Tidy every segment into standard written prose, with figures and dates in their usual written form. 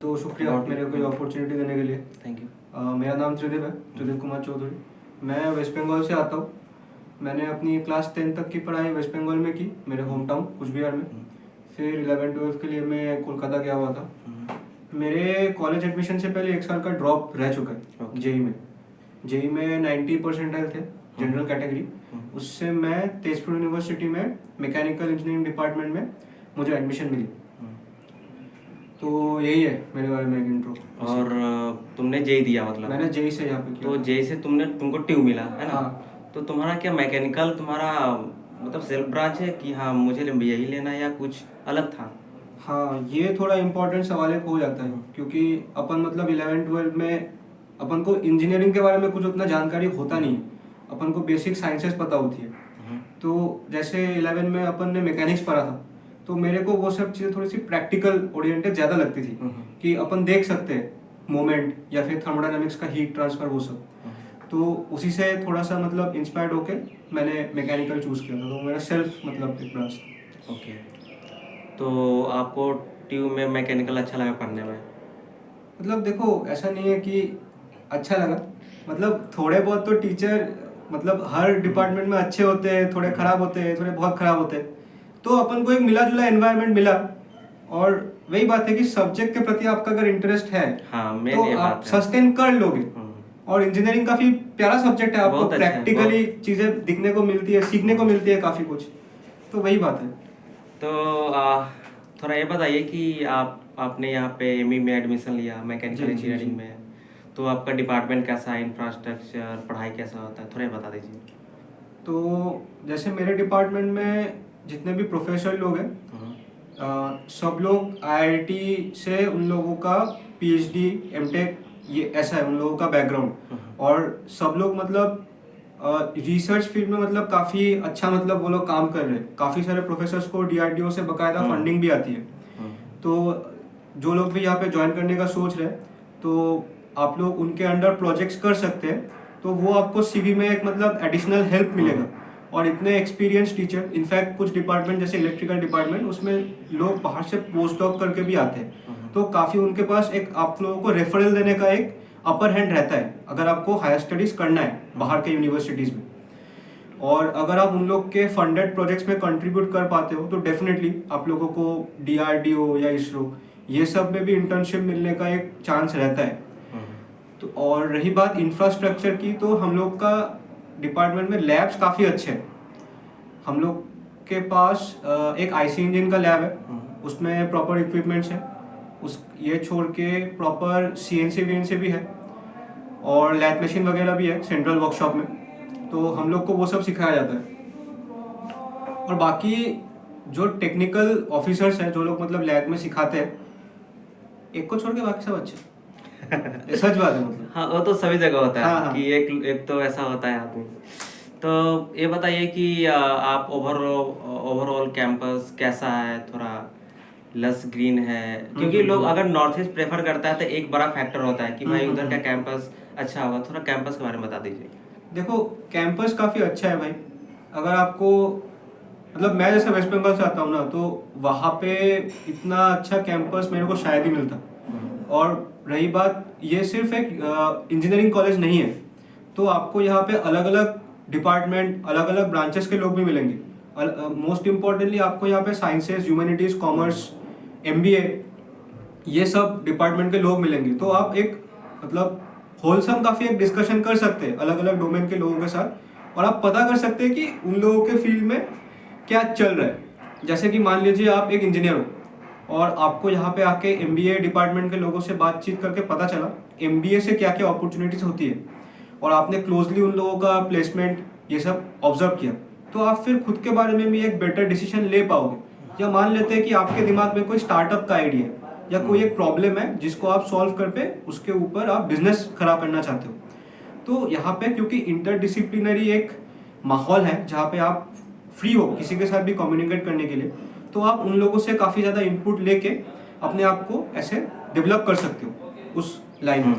तो शुक्रिया मेरे को ये अपॉर्चुनिटी देने के लिए। Thank you. मेरा नाम त्रिदीप है, त्रिदीप कुमार चौधरी। मैं वेस्ट बंगाल से आता हूँ। मैंने अपनी क्लास 10 तक की पढ़ाई वेस्ट बंगाल में की, मेरे होम टाउन कुचबिहार में। फिर 11-12 के लिए मैं कोलकाता गया हुआ था। मेरे कॉलेज एडमिशन से पहले 1 साल का ड्रॉप रह चुका है जेई में। जेई में 90 परसेंटाइल थे, जनरल कैटेगरी। उससे मैं तेजपुर यूनिवर्सिटी में मैकेनिकल इंजीनियरिंग डिपार्टमेंट में मुझे एडमिशन मिली। तो यही है मेरे बारे में एक इंट्रो। और तुमने जेई दिया मतलब? मैंने जेई से यहाँ पे किया। तो जेई से तुमको ट्यू मिला है ना? हाँ। तो तुम्हारा क्या मैकेनिकल तुम्हारा मतलब सेल्फ ब्रांच है कि हाँ मुझे यही लेना है या कुछ अलग था? हाँ, ये थोड़ा इम्पोर्टेंट सवाल एक हो जाता है, क्योंकि अपन मतलब 11-12 में अपन को इंजीनियरिंग के बारे में कुछ उतना जानकारी होता नहीं है। अपन को बेसिक साइंसेस पता होती है। तो जैसे 11 में अपन ने मैकेनिक्स पढ़ा था, तो मेरे को वो सब चीज़ें थोड़ी सी प्रैक्टिकल ओरिएंटेड ज़्यादा लगती थी कि अपन देख सकते हैं मोमेंट या फिर थर्मोडायनामिक्स का हीट ट्रांसफर वो सब। तो उसी से थोड़ा सा मतलब इंस्पायर्ड होके मैंने मैकेनिकल चूज़ किया था। तो मेरा सेल्फ मतलब एक ब्रांच था। ओके। तो आपको ट्यू में मैकेनिकल अच्छा लगा पढ़ने में? मतलब देखो, ऐसा नहीं है कि अच्छा लगा, मतलब थोड़े बहुत तो टीचर मतलब हर डिपार्टमेंट में अच्छे होते हैं, थोड़े खराब होते हैं, थोड़े बहुत खराब होते हैं। तो अपन को एक मिला जुला एनवायरनमेंट मिला। और वही बात है कि सब्जेक्ट के प्रति आपका अगर इंटरेस्ट है, हाँ, तो आप सस्टेन कर लोगे। और इंजीनियरिंग काफी प्यारा सब्जेक्ट है, आपको प्रैक्टिकली चीजें दिखने को मिलती है, सीखने को मिलती है काफी कुछ। तो वही बात है। तो थोड़ा ये बताइए कि आपने यहाँ पे एमई में एडमिशन लिया मैकेनिकल इंजीनियरिंग में, तो आपका डिपार्टमेंट कैसा है, इंफ्रास्ट्रक्चर पढ़ाई कैसा होता है, थोड़ा ये बता दीजिए। तो जैसे मेरे डिपार्टमेंट में जितने भी प्रोफेसर लोग हैं, सब लोग आईआईटी से, उन लोगों का पीएचडी एमटेक ये ऐसा है उन लोगों का बैकग्राउंड। और सब लोग मतलब रिसर्च फील्ड में मतलब काफ़ी अच्छा मतलब वो लोग काम कर रहे हैं। काफ़ी सारे प्रोफेसर्स को डीआरडीओ से बकायदा फंडिंग भी आती है। तो जो लोग भी यहाँ पे ज्वाइन करने का सोच रहे हैं, तो आप लोग उनके अंडर प्रोजेक्ट्स कर सकते हैं। तो वो आपको सीवी में एक मतलब एडिशनल हेल्प मिलेगा। और इतने एक्सपीरियंस टीचर, इनफैक्ट कुछ डिपार्टमेंट जैसे इलेक्ट्रिकल डिपार्टमेंट, उसमें लोग बाहर से पोस्ट डॉक करके भी आते हैं। तो काफ़ी उनके पास एक आप लोगों को रेफरल देने का एक अपर हैंड रहता है, अगर आपको हायर स्टडीज़ करना है बाहर के यूनिवर्सिटीज़ में। और अगर आप उन लोग के फंडेड प्रोजेक्ट्स में कंट्रीब्यूट कर पाते हो, तो डेफिनेटली आप लोगों को डीआरडीओ या इसरो ये सब में भी इंटर्नशिप मिलने का एक चांस रहता है। तो और रही बात इंफ्रास्ट्रक्चर की, तो हम लोग का डिपार्टमेंट में लैब्स काफ़ी अच्छे हैं। हम लोग के पास एक आईसी इंजन का लैब है, उसमें प्रॉपर इक्विपमेंट्स हैं। उस ये छोड़ के प्रॉपर सीएनसी वीएनसी भी है, और लैब मशीन वगैरह भी है सेंट्रल वर्कशॉप में। तो हम लोग को वो सब सिखाया जाता है। और बाकी जो टेक्निकल ऑफिसर्स हैं, जो लोग मतलब लैब में सिखाते हैं, एक को छोड़ के बाकी सब अच्छे। ये सच बात है मतलब। हाँ, वो तो सभी जगह होता है। हाँ, हाँ। कि एक तो ऐसा होता है आदमी। तो ये बताइए कि आप ओवरऑल कैंपस कैसा है? थोड़ा लस ग्रीन है? क्योंकि लोग अगर नॉर्थ ईस्ट प्रेफर करता है तो एक बड़ा फैक्टर होता है कि भाई उधर का कैंपस अच्छा होगा। थोड़ा कैंपस के बारे में बता दीजिए। देखो, कैंपस काफ़ी अच्छा है भाई। अगर आपको मतलब मैं जैसे वेस्ट बंगाल से आता हूँ ना, तो वहाँ पे इतना अच्छा कैंपस मेरे को शायद ही मिलता। और रही बात, ये सिर्फ एक इंजीनियरिंग कॉलेज नहीं है, तो आपको यहाँ पे अलग अलग डिपार्टमेंट, अलग अलग ब्रांचेस के लोग भी मिलेंगे। मोस्ट इम्पॉर्टेंटली आपको यहाँ पे साइंसेस, ह्यूमैनिटीज़, कॉमर्स, एमबीए, ये सब डिपार्टमेंट के लोग मिलेंगे। तो आप एक मतलब होलसम काफ़ी एक डिस्कशन कर सकते हैं अलग अलग डोमेन के लोगों के साथ, और आप पता कर सकते हैं कि उन लोगों के फील्ड में क्या चल रहा है। जैसे कि मान लीजिए आप एक इंजीनियर हो, और आपको यहाँ पे आके एमबीए डिपार्टमेंट के लोगों से बातचीत करके पता चला एमबीए से क्या क्या अपॉर्चुनिटीज़ होती है, और आपने क्लोजली उन लोगों का प्लेसमेंट ये सब ऑब्जर्व किया, तो आप फिर खुद के बारे में भी एक बेटर डिसीजन ले पाओगे। या मान लेते हैं कि आपके दिमाग में कोई स्टार्टअप का आइडिया है, या कोई एक प्रॉब्लम है जिसको आप सॉल्व कर पे उसके ऊपर आप बिजनेस खड़ा करना चाहते हो। तो यहाँ पे क्योंकि इंटरडिसिप्लिनरी एक माहौल है जहाँ पे आप फ्री हो किसी के साथ भी कम्युनिकेट करने के लिए, तो आप उन लोगों से काफ़ी ज़्यादा इनपुट लेके अपने आप को ऐसे डेवलप कर सकते हो उस लाइन में।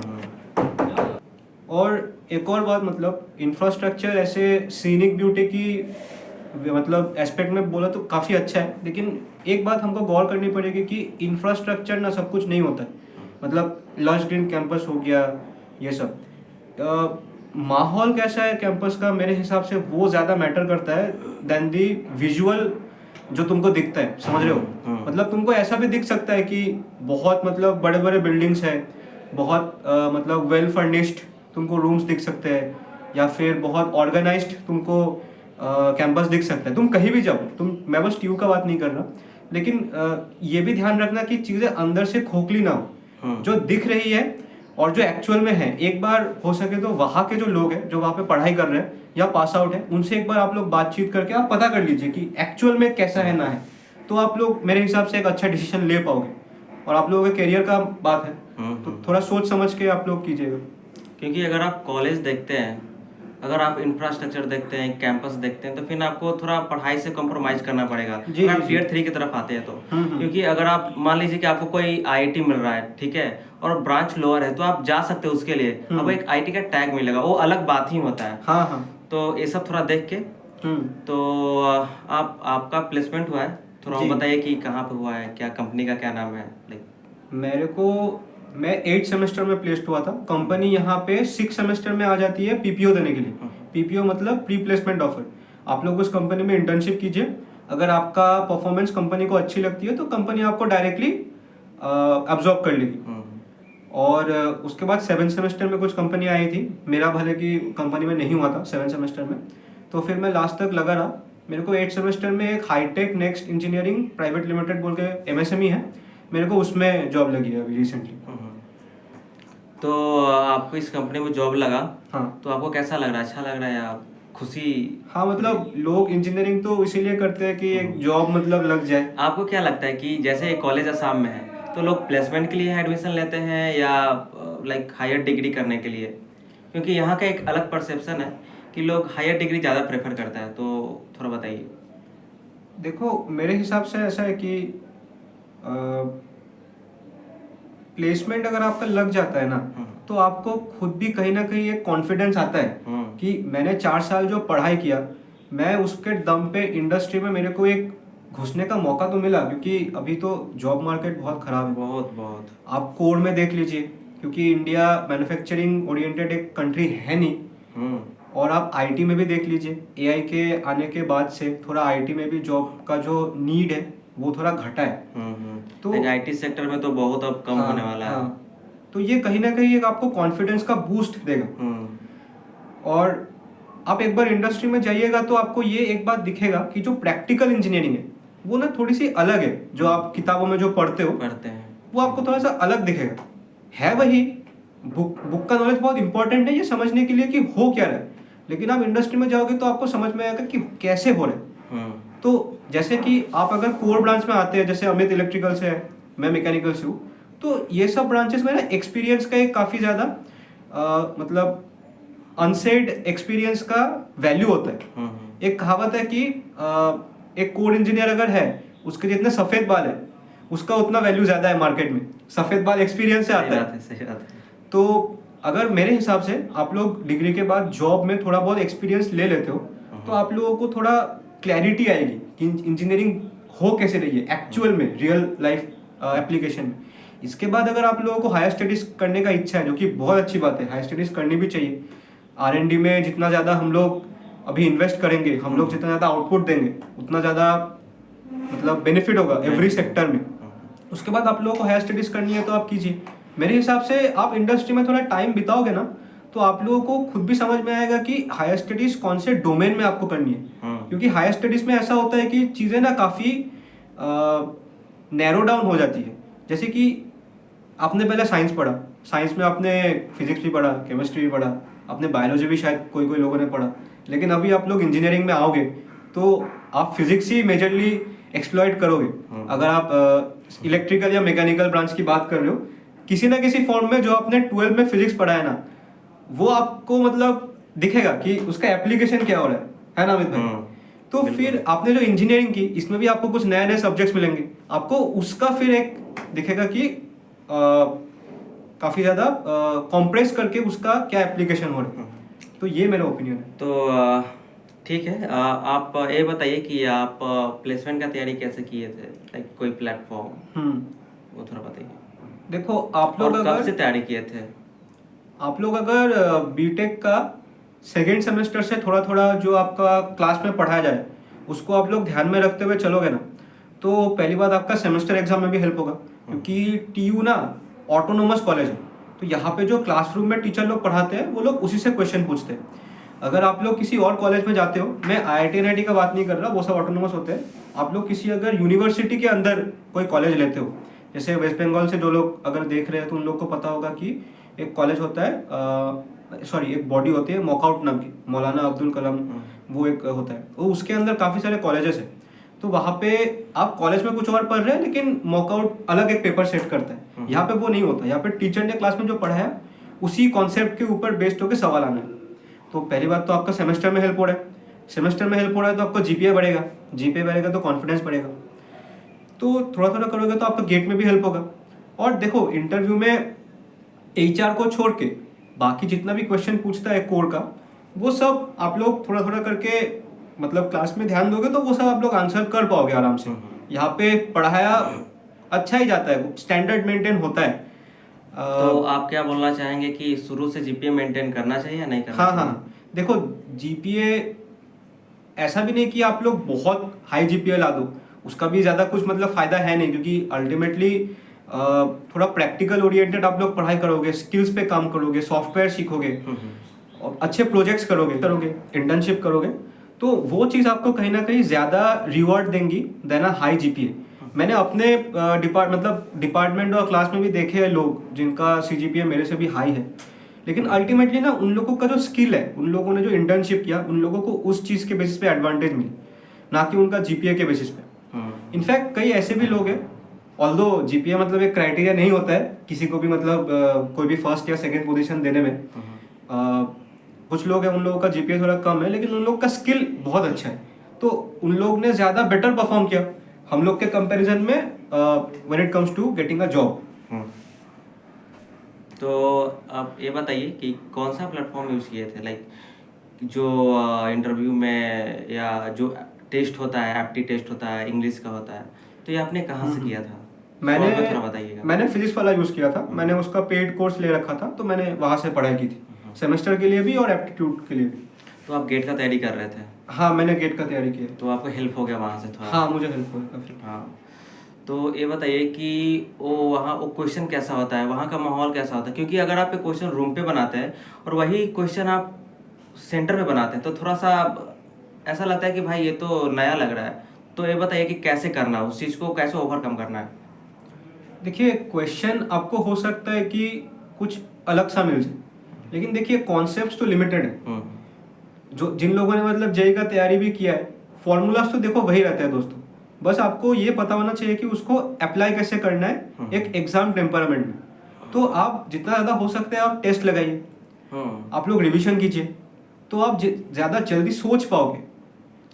और एक और बात, मतलब इंफ्रास्ट्रक्चर ऐसे सीनिक ब्यूटी की मतलब एस्पेक्ट में बोला तो काफ़ी अच्छा है, लेकिन एक बात हमको गौर करनी पड़ेगी कि इंफ्रास्ट्रक्चर ना सब कुछ नहीं होता है। मतलब लश ग्रीन कैंपस हो गया, ये सब। माहौल कैसा है कैंपस का, मेरे हिसाब से वो ज़्यादा मैटर करता है देन दी विजुअल जो तुमको दिखता है, समझ रहे हो? मतलब तुमको ऐसा भी दिख सकता है कि बहुत मतलब बड़े बड़े बिल्डिंग्स है, बहुत मतलब वेल फर्निश्ड तुमको रूम्स दिख सकते हैं, या फिर बहुत ऑर्गेनाइज्ड तुमको कैंपस दिख सकता है। तुम कहीं भी जाओ, मैं बस ट्यू का बात नहीं कर रहा, लेकिन ये भी ध्यान रखना कि चीज़ें अंदर से खोखली ना हो। जो दिख रही है और जो एक्चुअल में है, एक बार हो सके तो वहाँ के जो लोग हैं जो वहाँ पे पढ़ाई कर रहे हैं या पास आउट है, उनसे एक बार आप लोग बातचीत करके आप पता कर लीजिए कि एक्चुअल में कैसा है ना है, तो आप लोग मेरे हिसाब से एक अच्छा डिसीजन ले पाओगे। और आप लोगों के करियर का बात है, तो थोड़ा सोच समझ के आप लोग कीजिएगा। क्योंकि अगर आप कॉलेज देखते हैं, अगर आप इंफ्रास्ट्रक्चर देखते हैं, कैंपस देखते हैं, तो फिर आपको थोड़ा पढ़ाई से कॉम्प्रोमाइज करना पड़ेगा जी, अगर आप जी, टीयर 3 की तरफ आते हैं तो। हम्म। क्योंकि अगर आप मान लीजिए कि आपको कोई आईआईटी मिल रहा है, ठीक है, और ब्रांच लोअर है, तो आप जा सकते हो उसके लिए। अब एक आईटी का टैग मिलेगा, वो अलग बात ही होता है। हाँ हाँ। तो ये सब थोड़ा देख के, तो आप आपका प्लेसमेंट हुआ है, थोड़ा जी। बताइए कि कहाँ पे हुआ है, क्या कंपनी का क्या नाम है, लाइक। मेरे को मैं 8 सेमेस्टर में प्लेस्ड हुआ था। कंपनी यहाँ पे 6 सेमेस्टर में आ जाती है पीपीओ देने के लिए। पीपीओ मतलब प्री प्लेसमेंट ऑफर। आप लोग उस कंपनी में इंटर्नशिप कीजिए, अगर आपका परफॉर्मेंस कंपनी को अच्छी लगती है तो कंपनी आपको डायरेक्टली अब्जॉर्ब कर लेगी। और उसके बाद 7 सेमेस्टर में कुछ कंपनी आई थी, मेरा भले कि कंपनी में नहीं हुआ था 7 सेमेस्टर में, तो फिर मैं लास्ट तक लगा रहा। मेरे को 8 सेमेस्टर में एक hitech next engineering private limited बोल के एमएसएमई है, मेरे को उसमें जॉब लगी है अभी रिसेंटली। तो आपको इस कंपनी में जॉब लगा, हाँ। तो आपको कैसा लग रहा है, अच्छा लग रहा है या खुशी? हाँ मतलब लोग इंजीनियरिंग तो इसीलिए करते हैं कि एक जॉब मतलब लग जाए। आपको क्या लगता है कि जैसे कॉलेज आसाम में है, तो लोग प्लेसमेंट के लिए एडमिशन लेते हैं या लाइक हायर डिग्री करने के लिए? क्योंकि यहाँ का एक अलग परसेप्शन है कि लोग हायर डिग्री ज़्यादा प्रेफर करता है, तो थोड़ा बताइए। देखो मेरे हिसाब से ऐसा है कि प्लेसमेंट अगर आपका लग जाता है ना, तो आपको खुद भी कहीं ना कहीं एक कॉन्फिडेंस आता है कि मैंने 4 साल जो पढ़ाई किया, मैं उसके दम पे इंडस्ट्री में मेरे को एक घुसने का मौका तो मिला। क्योंकि अभी तो जॉब मार्केट बहुत ख़राब है। बहुत आप कोर में देख लीजिए, क्योंकि इंडिया मैन्युफैक्चरिंग ओरिएंटेड एक कंट्री है नहीं। और आप आईटी में भी देख लीजिए, एआई के आने के बाद से थोड़ा आईटी में भी जॉब का जो नीड है वो थोड़ा घटा है। तो आईटी सेक्टर में तो बहुत अब कम होने वाला है। तो ये कहीं ना कहीं एक आपको कॉन्फिडेंस का बूस्ट देगा। और आप एक बार इंडस्ट्री में जाइएगा तो आपको ये एक बात दिखेगा कि जो प्रैक्टिकल इंजीनियरिंग है वो ना थोड़ी सी अलग है। जो आप किताबों में जो पढ़ते हैं वो आपको थोड़ा सा अलग दिखेगा। है वही बुक का नॉलेज बहुत इंपॉर्टेंट है ये समझने के लिए कि हो क्या रहा है, लेकिन आप इंडस्ट्री में जाओगे तो आपको समझ में आएगा कि कैसे हो रहा है। तो जैसे कि आप अगर कोर ब्रांच में आते हैं, जैसे अमित इलेक्ट्रिकल से है, मैं मैकेनिकल से हूँ, तो ये सब ब्रांचेस में ना एक्सपीरियंस का एक काफ़ी ज़्यादा मतलब अनसेड एक्सपीरियंस का वैल्यू होता है। एक कहावत है कि एक कोर इंजीनियर अगर है, उसके जितने सफ़ेद बाल है उसका उतना वैल्यू ज़्यादा है मार्केट में। सफ़ेद बाल एक्सपीरियंस से आता है। सही बात है। तो अगर मेरे हिसाब से आप लोग डिग्री के बाद जॉब में थोड़ा बहुत एक्सपीरियंस ले लेते हो तो आप लोगों को थोड़ा क्लैरिटी आएगी कि इंजीनियरिंग हो कैसे रही है एक्चुअल में, रियल लाइफ एप्लीकेशन में। इसके बाद अगर आप लोगों को हायर स्टडीज़ करने का इच्छा है, जो कि बहुत अच्छी बात है, हायर स्टडीज़ करनी भी चाहिए। R&D में जितना ज़्यादा हम लोग अभी इन्वेस्ट करेंगे, हम लोग जितना ज़्यादा आउटपुट देंगे, उतना ज़्यादा मतलब बेनिफिट होगा एवरी सेक्टर में। उसके बाद आप लोगों को हायर स्टडीज़ करनी है तो आप कीजिए। मेरे हिसाब से आप इंडस्ट्री में थोड़ा टाइम बिताओगे ना, तो आप लोगों को खुद भी समझ में आएगा कि हायर स्टडीज़ कौन से डोमेन में आपको करनी है। क्योंकि हायर स्टडीज़ में ऐसा होता है कि चीज़ें ना काफ़ी नैरो डाउन हो जाती है। जैसे कि आपने पहले साइंस पढ़ा, साइंस में आपने फिजिक्स भी पढ़ा, केमिस्ट्री भी पढ़ा, आपने बायोलॉजी भी शायद कोई कोई लोगों ने पढ़ा, लेकिन अभी आप लोग इंजीनियरिंग में आओगे तो आप फिजिक्स ही मेजरली एक्सप्लॉइट करोगे। अगर आप इलेक्ट्रिकल या मैकेनिकल ब्रांच की बात कर रहे हो, किसी ना किसी फॉर्म में जो आपने 12 में फिजिक्स पढ़ा है ना, वो आपको मतलब दिखेगा कि उसका एप्लीकेशन क्या हो रहा है ना अमित भाई? तो फिर आपने जो इंजीनियरिंग की, इसमें भी आपको कुछ नए नए सब्जेक्ट्स मिलेंगे, आपको उसका फिर एक दिखेगा कि काफ़ी ज़्यादा कॉम्प्रेस करके उसका क्या एप्लीकेशन हो रहा है। तो ये मेरा ओपिनियन है। तो ठीक है, आप ये बताइए कि आप प्लेसमेंट का तैयारी कैसे किए थे, लाइक कोई प्लेटफॉर्म, वो थोड़ा बताइए। देखो आप लोग और कब अगर से तैयारी किए थे? आप लोग अगर बीटेक का सेकेंड सेमेस्टर से थोड़ा थोड़ा जो आपका क्लास में पढ़ाया जाए उसको आप लोग ध्यान में रखते हुए चलोगे ना, तो पहली बात आपका सेमेस्टर एग्जाम में भी हेल्प होगा, क्योंकि टीयू ना ऑटोनोमस कॉलेज है। तो यहाँ पे जो क्लासरूम में टीचर लोग पढ़ाते हैं वो लोग उसी से क्वेश्चन पूछते हैं। अगर आप लोग किसी और कॉलेज में जाते हो, मैं IIT NIT का बात नहीं कर रहा, वो सब ऑटोनोमस होते हैं। आप लोग किसी अगर यूनिवर्सिटी के अंदर कोई कॉलेज लेते हो, जैसे वेस्ट बंगाल से जो लोग अगर देख रहे हैं तो उन लोग को पता होगा कि एक कॉलेज होता है, सॉरी एक बॉडी होती है मॉकआउट नाम की, मौलाना अब्दुल कलाम, वो एक होता है, वो उसके अंदर काफ़ी सारे कॉलेजेस हैं। तो वहाँ पे आप कॉलेज में कुछ और पढ़ रहे हैं लेकिन मॉकआउट अलग एक पेपर सेट करता है। यहाँ पे वो नहीं होता, यहाँ पे टीचर ने क्लास में जो पढ़ाया उसी कॉन्सेप्ट के ऊपर बेस्ड होकर सवाल आना है। तो पहली बात तो आपका सेमेस्टर में हेल्प हो रहा है, सेमेस्टर में हेल्प हो रहा है तो आपका GPA बढ़ेगा, GPA बढ़ेगा तो कॉन्फिडेंस बढ़ेगा। तो थोड़ा थोड़ा करोगे तो आपका गेट में भी हेल्प होगा। और देखो इंटरव्यू में HR को छोड़ के बाकी जितना भी क्वेश्चन पूछता है कोर का, वो सब आप लोग थोड़ा थोड़ा करके मतलब क्लास में ध्यान दोगे तो वो सब आप लोग आंसर कर पाओगे आराम से। यहाँ पे पढ़ाया अच्छा ही जाता है, स्टैंडर्ड मेंटेन होता है। तो आप क्या बोलना चाहेंगे कि शुरू से जीपीए मेंटेन करना चाहिए या नहीं करना हाँ चाहिए? हाँ, देखो GPA ऐसा भी नहीं कि आप लोग बहुत हाई GPA ला दो, उसका भी ज़्यादा कुछ मतलब फ़ायदा है नहीं, क्योंकि अल्टीमेटली थोड़ा प्रैक्टिकल ओरिएंटेड आप लोग पढ़ाई करोगे, स्किल्स पे काम करोगे, सॉफ्टवेयर सीखोगे और अच्छे प्रोजेक्ट्स करोगे इंटर्नशिप करोगे, तो वो चीज़ आपको कहीं ना कहीं ज़्यादा रिवॉर्ड देंगी देन अ हाई GPA। मैंने अपने डिपार्टमेंट और क्लास में भी देखे हैं लोग जिनका CGPA मेरे से भी हाई है, लेकिन अल्टीमेटली ना उन लोगों का जो स्किल है, उन लोगों ने जो इंटर्नशिप किया, उन लोगों को उस चीज़ के बेसिस पे एडवांटेज मिली, ना कि उनका GPA के बेसिस पे। इनफैक्ट कई ऐसे भी लोग हैं, ऑल्दो GPA मतलब एक क्राइटेरिया नहीं होता है किसी को भी मतलब कोई भी फर्स्ट या सेकेंड पोजीशन देने में। कुछ लोग हैं उन लोगों का GPA थोड़ा कम है लेकिन उन लोग का स्किल बहुत अच्छा है, तो उन लोग ने ज़्यादा बेटर परफॉर्म किया हम लोग के कंपैरिजन में when it comes to getting a job. तो आप ये बताइए कि कौन सा प्लेटफॉर्म यूज़ किए थे, लाइक जो इंटरव्यू में या जो टेस्ट होता है, एप्टी टेस्ट होता है, इंग्लिश का होता है, तो ये आपने कहाँ से किया था? शॉर्ट में थोड़ा बताइएगा। मैंने फिजिक्स वाला यूज़ किया था, मैंने उसका पेड कोर्स ले रखा था, तो मैंने वहाँ से पढ़ाई की थी, सेमेस्टर के लिए भी और एप्टीट्यूड के लिए भी। तो आप गेट का तैयारी कर रहे थे? हाँ, मैंने गेट का तैयारी की है। तो आपको हेल्प हो गया वहाँ से थोड़ा? हाँ, मुझे हेल्प हुआ काफ़ी। हाँ, तो ये बताइए कि वो वहाँ वो क्वेश्चन कैसा होता है, वहाँ का माहौल कैसा होता है? क्योंकि अगर आप एक क्वेश्चन रूम पे बनाते हैं और वही क्वेश्चन आप सेंटर में बनाते हैं तो थोड़ा सा ऐसा लगता है कि भाई ये तो नया लग रहा है। तो ये बताइए कि कैसे करना है, उस चीज़ को कैसे ओवरकम करना है? देखिए क्वेश्चन आपको हो सकता है कि कुछ अलग सा मिल जाए, लेकिन देखिए कॉन्सेप्ट्स तो लिमिटेड है। जो जिन लोगों ने मतलब जेई का तैयारी भी किया है, फॉर्मूलाज तो देखो वही रहता है दोस्तों, बस आपको ये पता होना चाहिए कि उसको अप्लाई कैसे करना है एक एग्जाम टेम्परामेंट में। तो आप जितना ज़्यादा हो सकता है आप टेस्ट लगाइए, आप लोग रिवीजन कीजिए, तो आप ज़्यादा जल्दी सोच पाओगे।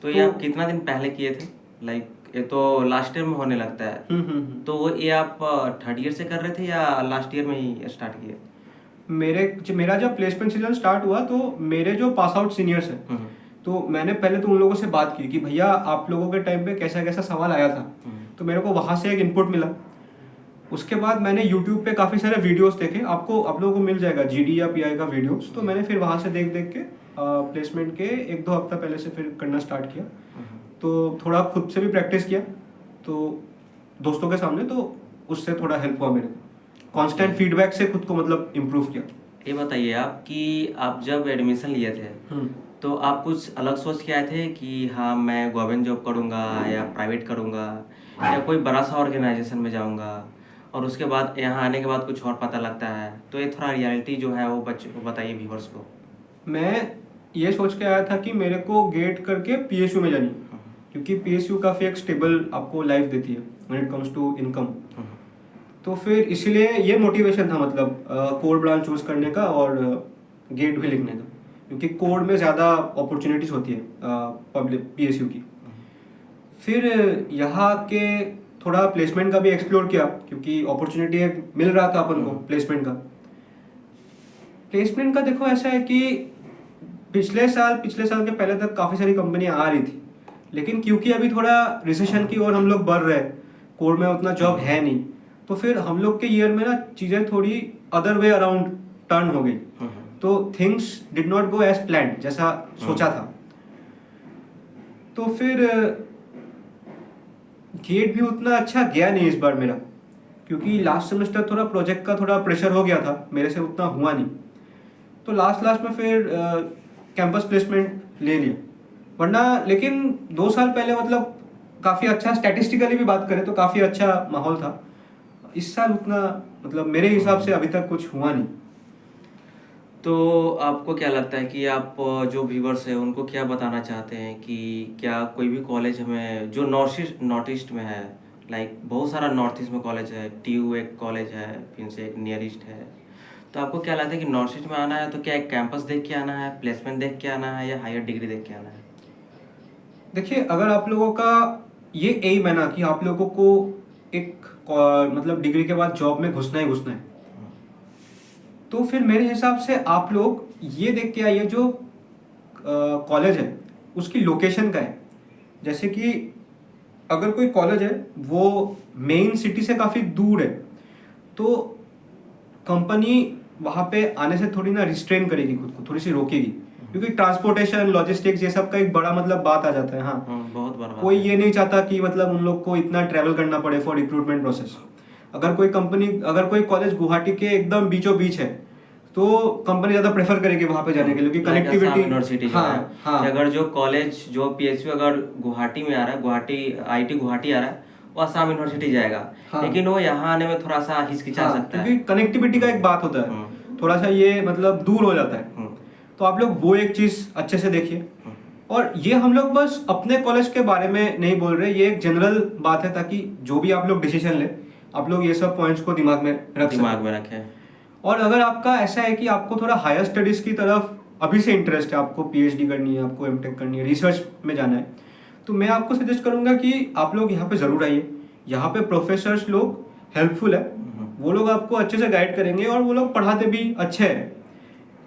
तो ये आप कितना दिन पहले किए थे? लाइक ये तो लास्ट ईयर में होने लगता है। तो ये आप थर्ड ईयर से कर रहे थे या लास्ट ईयर में ही स्टार्ट किए? मेरा जब प्लेसमेंट सीजन स्टार्ट हुआ तो मेरे जो पास आउट सीनियर्स हैं, तो मैंने पहले तो उन लोगों से बात की कि भैया आप लोगों के टाइम पे कैसा कैसा सवाल आया था, तो मेरे को वहाँ से एक इनपुट मिला। उसके बाद मैंने यूट्यूब पे काफ़ी सारे वीडियोस देखे, आप लोगों को मिल जाएगा GD या PI का वीडियोस, तो मैंने फिर वहाँ से देख देख के प्लेसमेंट के 1-2 हफ्ता पहले से फिर करना स्टार्ट किया। तो थोड़ा खुद से भी प्रैक्टिस किया, तो दोस्तों के सामने, तो उससे थोड़ा हेल्प हुआ मेरे को, कांस्टेंट फीडबैक से खुद को मतलब इम्प्रूव किया। ये बताइए आप कि आप जब एडमिशन लिए थे तो आप कुछ अलग सोच के आए थे कि हाँ मैं गवर्नमेंट जॉब करूँगा या प्राइवेट करूँगा या कोई बड़ा सा ऑर्गेनाइजेशन में जाऊँगा, और उसके बाद यहाँ आने के बाद कुछ और पता लगता है, तो ये थोड़ा रियलिटी जो है वो बताइए व्यूअर्स को। मैं ये सोच के आया था कि मेरे को गेट करके PSU में जानी, क्योंकि PSU काफ़ी एक स्टेबल आपको लाइफ देती है when it comes to income. तो फिर इसलिए ये मोटिवेशन था मतलब कोर ब्रांच चूज करने का और गेट भी लिखने का, क्योंकि कोड में ज़्यादा अपॉर्चुनिटीज़ होती है पब्लिक PSU की। फिर यहाँ के थोड़ा प्लेसमेंट का भी एक्सप्लोर किया, क्योंकि अपॉर्चुनिटी मिल रहा था अपन को प्लेसमेंट का देखो ऐसा है कि पिछले साल के पहले तक काफ़ी सारी कंपनियां आ रही थी, लेकिन क्योंकि अभी थोड़ा रिसेशन की ओर हम लोग बढ़ रहे हैं, कोड में उतना जॉब है नहीं, तो फिर हम लोग के ईयर में ना चीज़ें थोड़ी अदर वे अराउंड टर्न हो गई, तो things did not go as planned, जैसा सोचा था। तो फिर गेट भी उतना अच्छा गया नहीं इस बार मेरा, क्योंकि लास्ट सेमेस्टर थोड़ा प्रोजेक्ट का थोड़ा प्रेशर हो गया था, मेरे से उतना हुआ नहीं। तो लास्ट में फिर कैंपस प्लेसमेंट ले लिया। वरना लेकिन 2 साल पहले मतलब काफ़ी अच्छा, स्टैटिस्टिकली भी बात करें तो काफ़ी अच्छा माहौल था। इस साल उतना मतलब मेरे हिसाब से अभी तक कुछ हुआ नहीं। तो आपको क्या लगता है कि आप जो व्यूवर्स हैं उनको क्या बताना चाहते हैं कि क्या कोई भी कॉलेज हमें जो नॉर्थ ईस्ट में है, लाइक बहुत सारा नॉर्थ ईस्ट में कॉलेज है, TU एक कॉलेज है, फिर से एक नियरेस्ट है, तो आपको क्या लगता है कि नॉर्थ ईस्ट में आना है तो क्या एक कैंपस देख के आना है, प्लेसमेंट देख के आना है, या हायर डिग्री देख के आना है? देखिए, अगर आप लोगों का ये एम है ना कि आप लोगों को एक मतलब डिग्री के बाद जॉब में घुसना ही घुसना है, तो फिर मेरे हिसाब से आप लोग ये देख के आइए जो कॉलेज है उसकी लोकेशन का है। जैसे कि अगर कोई कॉलेज है वो मेन सिटी से काफ़ी दूर है, तो कंपनी वहाँ पे आने से थोड़ी ना रिस्ट्रेन करेगी, खुद को थोड़ी सी रोकेगी, क्योंकि ट्रांसपोर्टेशन, लॉजिस्टिक्स, ये सब का एक बड़ा मतलब बात आ जाता है। हाँ, बहुत बड़ा बात कोई है। ये नहीं चाहता कि मतलब उन लोग को इतना ट्रैवल करना पड़े फॉर रिक्रूटमेंट प्रोसेस। अगर कोई कॉलेज गुवाहाटी के एकदम बीचों बीच है, तो कंपनी ज़्यादा प्रेफर करेगी वहाँ पे जाने के लिए, क्योंकि लाइक असम कनेक्टिविटी। यूनिवर्सिटी जो है, कि अगर जो कॉलेज जो PSU अगर गुवाहाटी में आ रहा है, गुवाहाटी IIT गुवाहाटी आ रहा है, वो असम यूनिवर्सिटी जाएगा। हाँ। लेकिन वो यहाँ आने में थोड़ा सा हिचकिचा सकता है, क्योंकि कनेक्टिविटी का एक बात होता है, थोड़ा सा ये मतलब दूर हो जाता है। तो आप लोग वो एक चीज़ अच्छे से देखिए। और ये हम लोग बस अपने कॉलेज के बारे में नहीं बोल रहे, ये एक जनरल बात है, ताकि जो भी आप लोग डिसीजन ले, आप लोग ये सब पॉइंट्स को दिमाग में रखें। और अगर आपका ऐसा है कि आपको थोड़ा हायर स्टडीज़ की तरफ अभी से इंटरेस्ट है, आपको PhD करनी है, आपको MTech करनी है, रिसर्च में जाना है, तो मैं आपको सजेस्ट करूंगा कि आप लोग यहाँ पे ज़रूर आइए। यहाँ पे प्रोफेसर्स लोग हेल्पफुल है, वो लोग आपको अच्छे से गाइड करेंगे, और वो लोग पढ़ाते भी अच्छे हैं।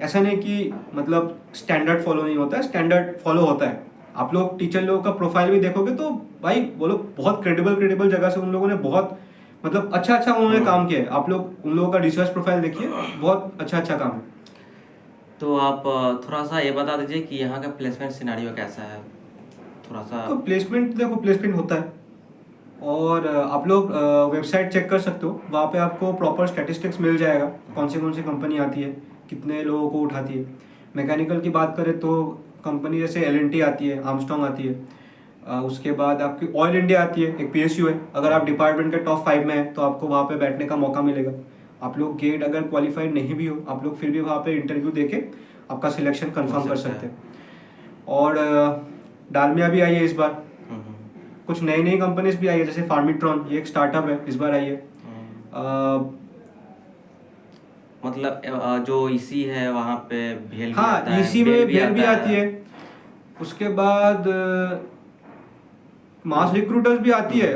ऐसा नहीं कि मतलब स्टैंडर्ड फॉलो नहीं होता है, स्टैंडर्ड फॉलो होता है। आप लोग टीचर लोगों का प्रोफाइल भी देखोगे तो भाई वो लोग बहुत क्रेडिबल जगह से, उन लोगों ने बहुत मतलब अच्छा उन्होंने काम किया है। आप लोग उन लोगों का रिसर्च प्रोफाइल देखिए, बहुत अच्छा काम है। तो आप थोड़ा सा ये बता दीजिए कि यहाँ का प्लेसमेंट सिनेरियो कैसा है, थोड़ा सा। तो प्लेसमेंट होता है, और आप लोग वेबसाइट चेक कर सकते हो, वहाँ पे आपको प्रॉपर स्टैटिस्टिक्स मिल जाएगा, कौन सी कंपनी आती है, कितने लोगों को उठाती है। मैकेनिकल की बात करें तो कंपनी जैसे L&T आती है, आर्मस्ट्रॉन्ग आती है, उसके बाद आपकी ऑयल इंडिया आती है, एक PSU है। अगर आप डिपार्टमेंट के टॉप 5 में हैं तो आपको वहाँ पे बैठने का मौका मिलेगा। आप लोग गेट अगर क्वालिफाइड नहीं भी हो, आप लोग फिर भी वहाँ पे इंटरव्यू देके आपका सिलेक्शन कंफर्म कर सकते हैं। और डालमिया भी आई है इस बार, कुछ नई कंपनीज भी आई है, जैसे फार्मिट्रॉन, ये एक स्टार्टअप है, इस बार आई है। मतलब जो इसी है वहाँ पे भेल भी हाँ, आता है, इसी में भेल भी आता आती है। उसके बाद मास रिक्रूटर्स भी आती है,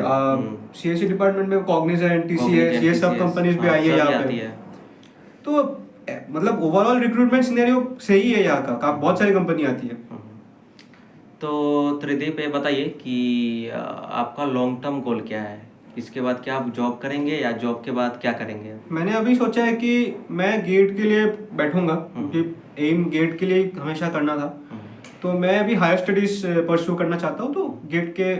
CSE डिपार्टमेंट में कॉग्निजेंट, TCS, ये सब कंपनीज भी आई है यहाँ पे। तो मतलब ओवरऑल रिक्रूटमेंट सिनेरियो सही है यहाँ का, बहुत सारी कंपनी आती है। तो त्रिदीप ये बताइए कि आपका लॉन्ग टर्म गोल क्या है, इसके बाद क्या आप जॉब करेंगे या जॉब के बाद क्या करेंगे? मैंने अभी सोचा है कि मैं गेट के लिए बैठूंगा, क्योंकि एम गेट के लिए हमेशा करना था। तो मैं अभी हायर स्टडीज परस्यू करना चाहता हूँ, तो गेट के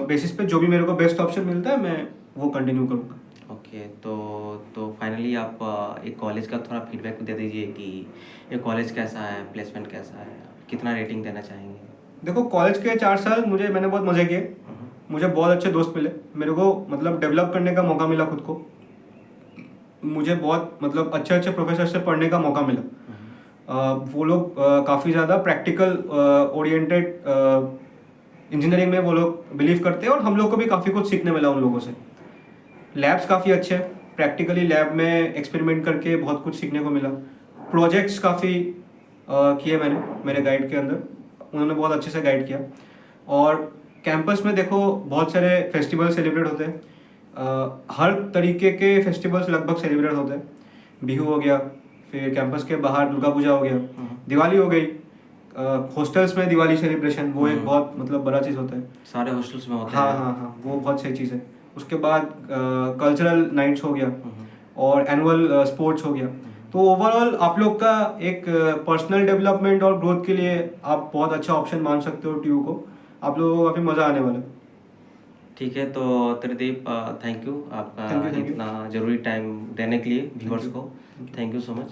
बेसिस पे जो भी मेरे को बेस्ट ऑप्शन मिलता है मैं वो कंटिन्यू करूँगा। ओके, तो फाइनली आप एक कॉलेज का थोड़ा फीडबैक दे दीजिए कि ये कॉलेज कैसा है, प्लेसमेंट कैसा है, कितना रेटिंग देना चाहेंगे? देखो, कॉलेज के 4 साल मैंने बहुत मज़े किए, मुझे बहुत अच्छे दोस्त मिले, मेरे को मतलब डेवलप करने का मौका मिला खुद को, मुझे बहुत मतलब अच्छे प्रोफेसर से पढ़ने का मौका मिला। वो लोग काफ़ी ज़्यादा प्रैक्टिकल ओरिएंटेड इंजीनियरिंग में वो लोग बिलीव करते हैं, और हम लोग को भी काफ़ी कुछ सीखने मिला उन लोगों से। लैब्स काफ़ी अच्छे, प्रैक्टिकली लैब में एक्सपेरिमेंट करके बहुत कुछ सीखने को मिला। प्रोजेक्ट्स काफ़ी किए मैंने मेरे गाइड के अंदर, उन्होंने बहुत अच्छे से गाइड किया। और कैंपस में देखो बहुत सारे फेस्टिवल सेलिब्रेट होते हैं, हर तरीके के फेस्टिवल्स लगभग सेलिब्रेट होते हैं। बिहू हो गया, फिर कैंपस के बाहर दुर्गा पूजा हो गया, दिवाली हो गई, हॉस्टल्स में दिवाली सेलिब्रेशन, वो एक बहुत मतलब बड़ा चीज़ होता है, सारे हॉस्टल्स में होता है। हाँ, वो बहुत सही चीज़ है। उसके बाद कल्चरल नाइट्स हो गया और एनुअल स्पोर्ट्स हो गया। तो ओवरऑल आप लोग का एक पर्सनल डेवलपमेंट और ग्रोथ के लिए आप बहुत अच्छा ऑप्शन मान सकते हो ट्यू को। आप लोगों को काफ़ी मज़ा आने वाला है। ठीक है, तो त्रिदीप थैंक यू आपका थैंक यू इतना ज़रूरी टाइम देने के लिए व्यूअर्स you. को। Thank you so much.